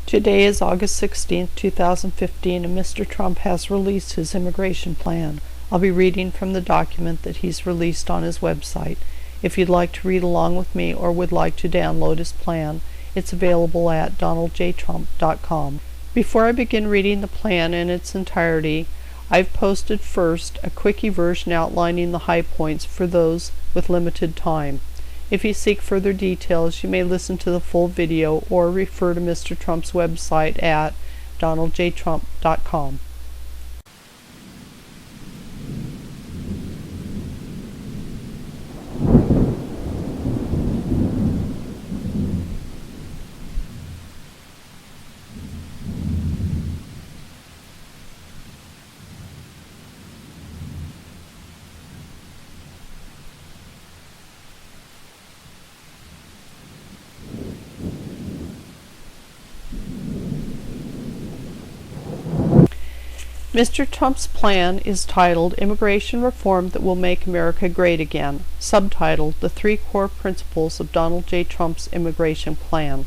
Today is August 16, 2015, and Mr. Trump has released his immigration plan. I'll be reading from the document that he's released on his website. If you'd like to read along with me or would like to download his plan, it's available at donaldjtrump.com. Before I begin reading the plan in its entirety, I've posted first a quickie version outlining the high points for those with limited time. If you seek further details, you may listen to the full video or refer to Mr. Trump's website at donaldjtrump.com. Mr. Trump's plan is titled Immigration Reform That Will Make America Great Again, subtitled The Three Core Principles of Donald J. Trump's Immigration Plan.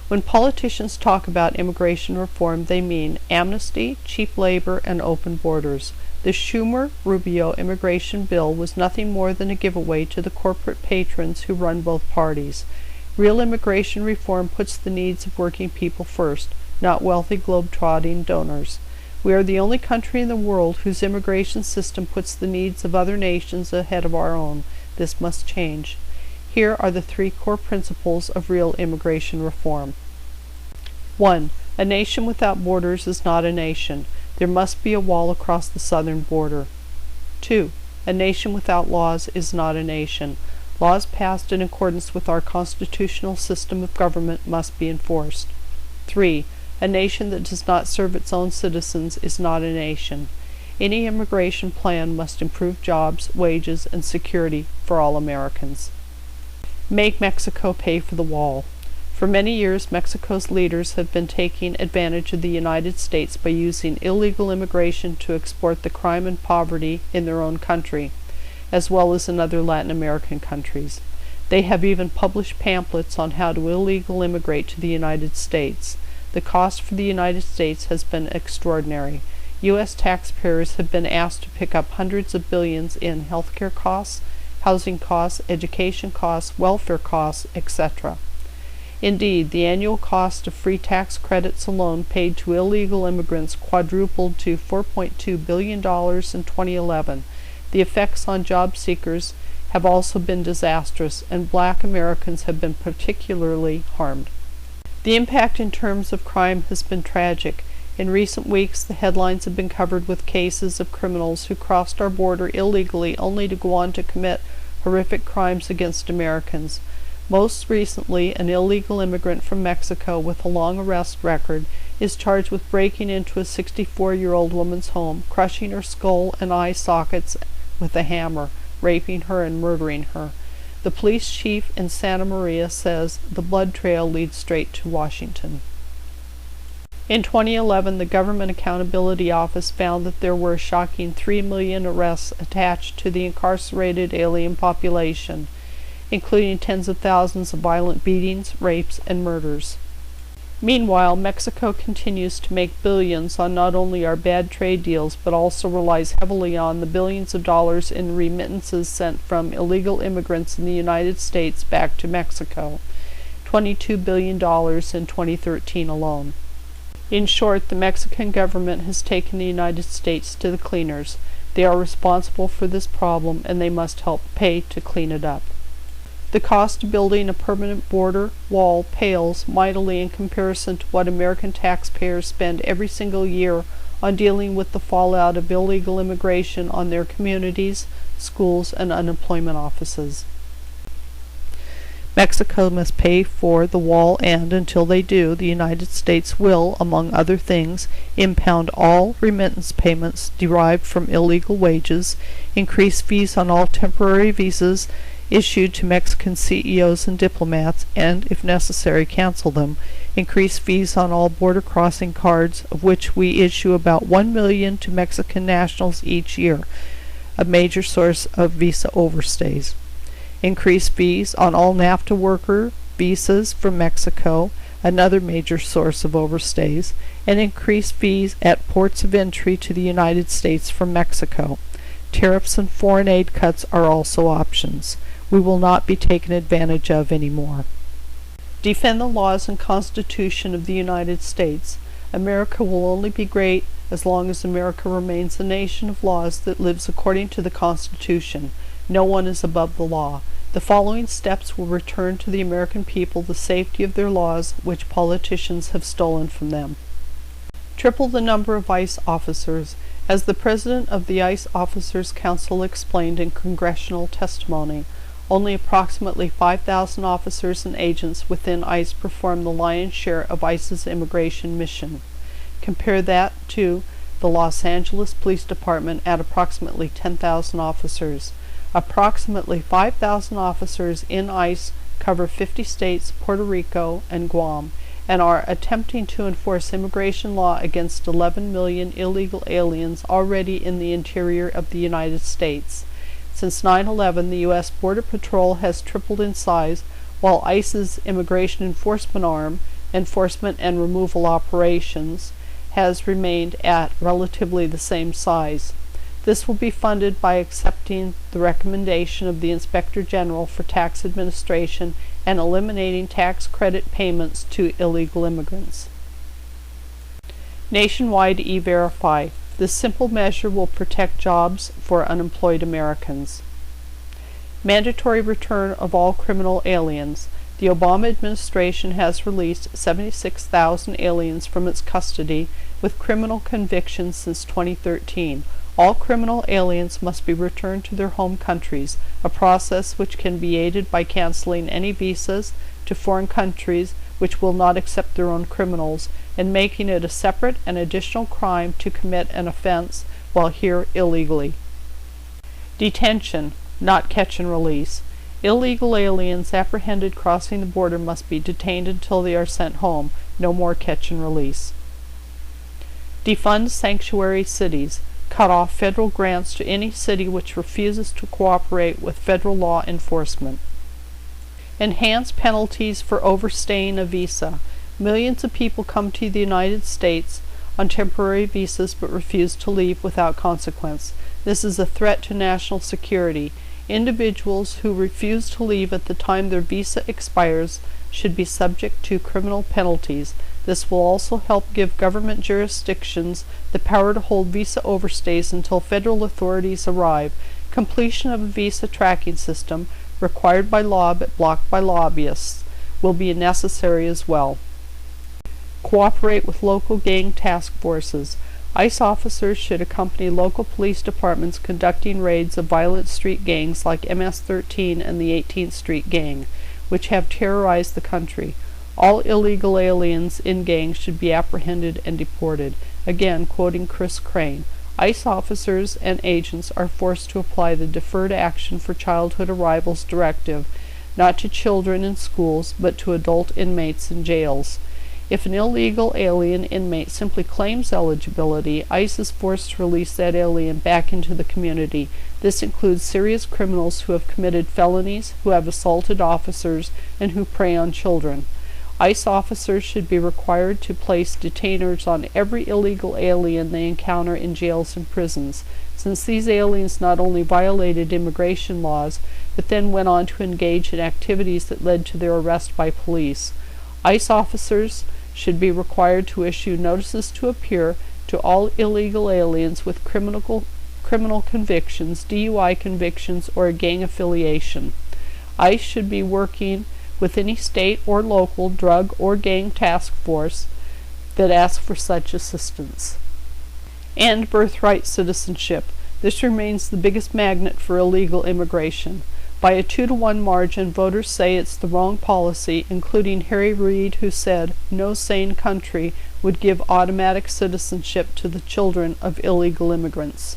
When politicians talk about immigration reform, they mean amnesty, cheap labor, and open borders. The Schumer-Rubio immigration bill was nothing more than a giveaway to the corporate patrons who run both parties. Real immigration reform puts the needs of working people first, not wealthy globe-trotting donors. We are the only country in the world whose immigration system puts the needs of other nations ahead of our own. This must change. Here are the three core principles of real immigration reform. 1. A nation without borders is not a nation. There must be a wall across the southern border. 2. A nation without laws is not a nation. Laws passed in accordance with our constitutional system of government must be enforced. 3. A nation that does not serve its own citizens is not a nation. Any immigration plan must improve jobs, wages, and security for all Americans. Make Mexico pay for the wall. For many years, Mexico's leaders have been taking advantage of the United States by using illegal immigration to export the crime and poverty in their own country, as well as in other Latin American countries. They have even published pamphlets on how to illegally immigrate to the United States. The cost for the United States has been extraordinary. U.S. taxpayers have been asked to pick up hundreds of billions in healthcare costs, housing costs, education costs, welfare costs, etc. Indeed, the annual cost of free tax credits alone paid to illegal immigrants quadrupled to $4.2 billion in 2011. The effects on job seekers have also been disastrous, and black Americans have been particularly harmed. The impact in terms of crime has been tragic. In recent weeks, the headlines have been covered with cases of criminals who crossed our border illegally only to go on to commit horrific crimes against Americans. Most recently, an illegal immigrant from Mexico with a long arrest record is charged with breaking into a 64-year-old woman's home, crushing her skull and eye sockets with a hammer, raping her and murdering her. The police chief in Santa Maria says the blood trail leads straight to Washington. In 2011, the Government Accountability Office found that there were a shocking 3 million arrests attached to the incarcerated alien population, including tens of thousands of violent beatings, rapes, and murders. Meanwhile, Mexico continues to make billions on not only our bad trade deals, but also relies heavily on the billions of dollars in remittances sent from illegal immigrants in the United States back to Mexico, $22 billion in 2013 alone. In short, the Mexican government has taken the United States to the cleaners. They are responsible for this problem, and they must help pay to clean it up. The cost of building a permanent border wall pales mightily in comparison to what American taxpayers spend every single year on dealing with the fallout of illegal immigration on their communities, schools, and unemployment offices. Mexico must pay for the wall, and until they do, the United States will, among other things, impound all remittance payments derived from illegal wages, increase fees on all temporary visas issued to Mexican CEOs and diplomats, and, if necessary, cancel them, increase fees on all border crossing cards, of which we issue about 1 million to Mexican nationals each year, a major source of visa overstays. Increase fees on all NAFTA worker visas from Mexico, another major source of overstays, and increased fees at ports of entry to the United States from Mexico. Tariffs and foreign aid cuts are also options. We will not be taken advantage of anymore. Defend the laws and Constitution of the United States. America will only be great as long as America remains a nation of laws that lives according to the Constitution. No one is above the law. The following steps will return to the American people the safety of their laws which politicians have stolen from them. Triple the number of ICE officers. As the president of the ICE Officers Council explained in congressional testimony, only approximately 5,000 officers and agents within ICE perform the lion's share of ICE's immigration mission. Compare that to the Los Angeles Police Department at approximately 10,000 officers. Approximately 5,000 officers in ICE cover 50 states, Puerto Rico, and Guam, and are attempting to enforce immigration law against 11 million illegal aliens already in the interior of the United States. Since 9/11, the U.S. Border Patrol has tripled in size, while ICE's immigration enforcement arm, Enforcement and Removal Operations, has remained at relatively the same size. This will be funded by accepting the recommendation of the Inspector General for Tax Administration and eliminating tax credit payments to illegal immigrants. Nationwide E-Verify. This simple measure will protect jobs for unemployed Americans. Mandatory return of all criminal aliens. The Obama administration has released 76,000 aliens from its custody with criminal convictions since 2013. All criminal aliens must be returned to their home countries, a process which can be aided by canceling any visas to foreign countries which will not accept their own criminals, and making it a separate and additional crime to commit an offense while here illegally. Detention, not catch and release. Illegal aliens apprehended crossing the border must be detained until they are sent home, no more catch and release. Defund sanctuary cities. Cut off federal grants to any city which refuses to cooperate with federal law enforcement. Enhance penalties for overstaying a visa. Millions of people come to the United States on temporary visas but refuse to leave without consequence. This is a threat to national security. Individuals who refuse to leave at the time their visa expires should be subject to criminal penalties. This will also help give government jurisdictions the power to hold visa overstays until federal authorities arrive. Completion of a visa tracking system, required by law but blocked by lobbyists, will be necessary as well. Cooperate with local gang task forces. ICE officers should accompany local police departments conducting raids of violent street gangs like MS-13 and the 18th Street Gang, which have terrorized the country. All illegal aliens in gangs should be apprehended and deported. Again, quoting Chris Crane, ICE officers and agents are forced to apply the Deferred Action for Childhood Arrivals Directive, not to children in schools, but to adult inmates in jails. If an illegal alien inmate simply claims eligibility, ICE is forced to release that alien back into the community. This includes serious criminals who have committed felonies, who have assaulted officers, and who prey on children. ICE officers should be required to place detainers on every illegal alien they encounter in jails and prisons, since these aliens not only violated immigration laws, but then went on to engage in activities that led to their arrest by police. ICE officers should be required to issue notices to appear to all illegal aliens with criminal convictions, DUI convictions, or a gang affiliation. ICE should be working with any state or local drug or gang task force that asks for such assistance. And birthright citizenship. This remains the biggest magnet for illegal immigration. By a 2-to-1 margin, voters say it's the wrong policy, including Harry Reid, who said no sane country would give automatic citizenship to the children of illegal immigrants.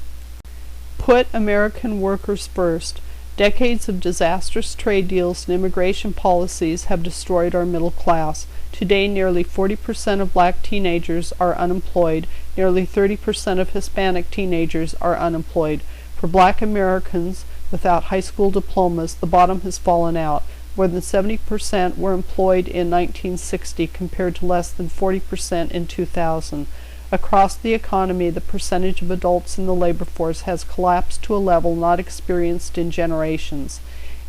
Put American workers first. Decades of disastrous trade deals and immigration policies have destroyed our middle class. Today, nearly 40% of black teenagers are unemployed. Nearly 30% of Hispanic teenagers are unemployed. For black Americans without high school diplomas, the bottom has fallen out. More than 70% were employed in 1960 compared to less than 40% in 2000. Across the economy, the percentage of adults in the labor force has collapsed to a level not experienced in generations.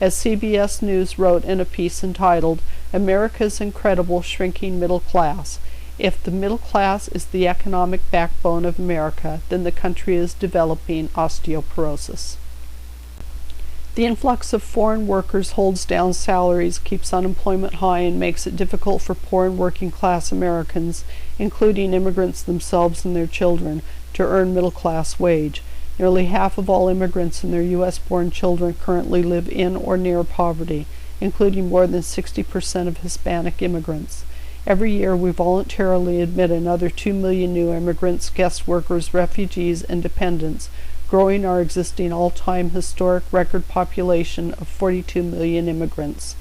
As CBS News wrote in a piece entitled, "America's Incredible Shrinking Middle Class," if the middle class is the economic backbone of America, then the country is developing osteoporosis. The influx of foreign workers holds down salaries, keeps unemployment high, and makes it difficult for poor and working class Americans, including immigrants themselves and their children, to earn middle-class wage. Nearly half of all immigrants and their U.S.-born children currently live in or near poverty, including more than 60% of Hispanic immigrants. Every year we voluntarily admit another 2 million new immigrants, guest workers, refugees, and dependents, growing our existing all-time historic record population of 42 million immigrants.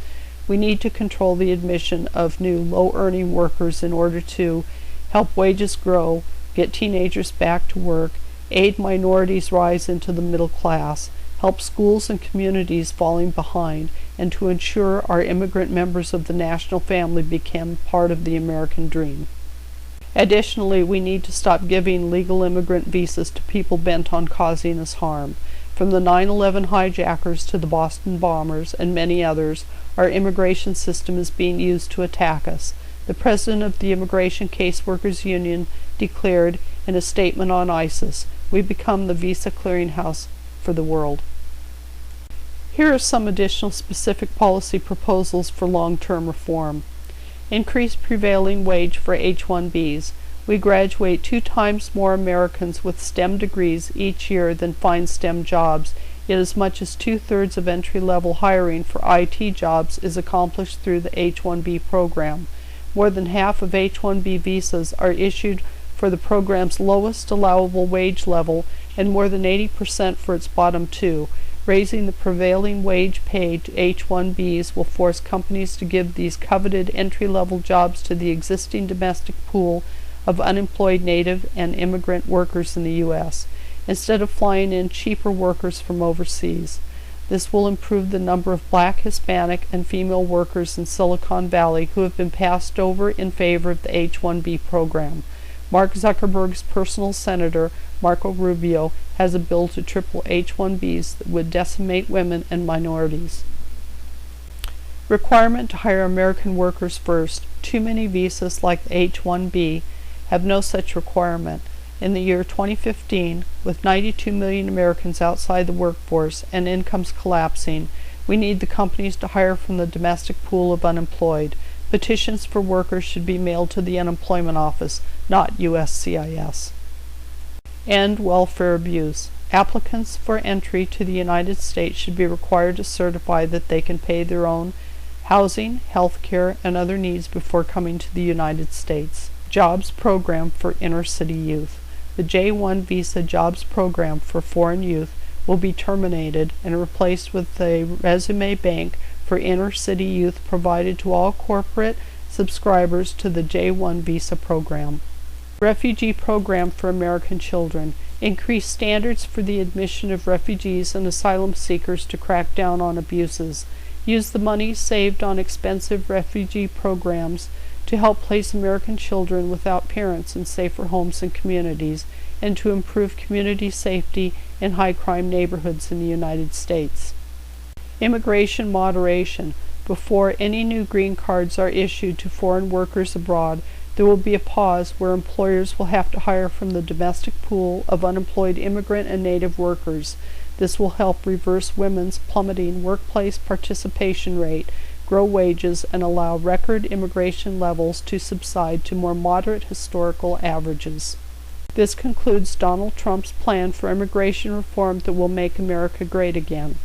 We need to control the admission of new low-earning workers in order to help wages grow, get teenagers back to work, aid minorities rise into the middle class, help schools and communities falling behind, and to ensure our immigrant members of the national family become part of the American dream. Additionally, we need to stop giving legal immigrant visas to people bent on causing us harm. From the 9/11 hijackers to the Boston bombers and many others, our immigration system is being used to attack us. The president of the Immigration Caseworkers Union declared in a statement on ISIS, "We become the visa clearinghouse for the world." Here are some additional specific policy proposals for long-term reform. Increase prevailing wage for H-1Bs. We graduate 2 times more Americans with STEM degrees each year than find STEM jobs, yet as much as 2/3 of entry-level hiring for IT jobs is accomplished through the H-1B program. More than half of H-1B visas are issued for the program's lowest allowable wage level and more than 80% for its bottom 2. Raising the prevailing wage paid to H-1Bs will force companies to give these coveted entry-level jobs to the existing domestic pool of unemployed native and immigrant workers in the U.S., instead of flying in cheaper workers from overseas. This will improve the number of Black, Hispanic, and female workers in Silicon Valley who have been passed over in favor of the H-1B program. Mark Zuckerberg's personal senator, Marco Rubio, has a bill to triple H-1Bs that would decimate women and minorities. Requirement to hire American workers first. Too many visas like the H-1B have no such requirement. In the year 2015, with 92 million Americans outside the workforce and incomes collapsing, we need the companies to hire from the domestic pool of unemployed. Petitions for workers should be mailed to the unemployment office, not USCIS. End welfare abuse. Applicants for entry to the United States should be required to certify that they can pay their own housing, health care, and other needs before coming to the United States. Jobs program for inner-city youth. The J-1 visa jobs program for foreign youth will be terminated and replaced with a resume bank for inner-city youth provided to all corporate subscribers to the J-1 visa program. Refugee program for American children. Increase standards for the admission of refugees and asylum seekers to crack down on abuses. Use the money saved on expensive refugee programs to help place American children without parents in safer homes and communities, and to improve community safety in high-crime neighborhoods in the United States. Immigration moderation. Before any new green cards are issued to foreign workers abroad, there will be a pause where employers will have to hire from the domestic pool of unemployed immigrant and native workers. This will help reverse women's plummeting workplace participation rate, grow wages, and allow record immigration levels to subside to more moderate historical averages. This concludes Donald Trump's plan for immigration reform that will make America great again.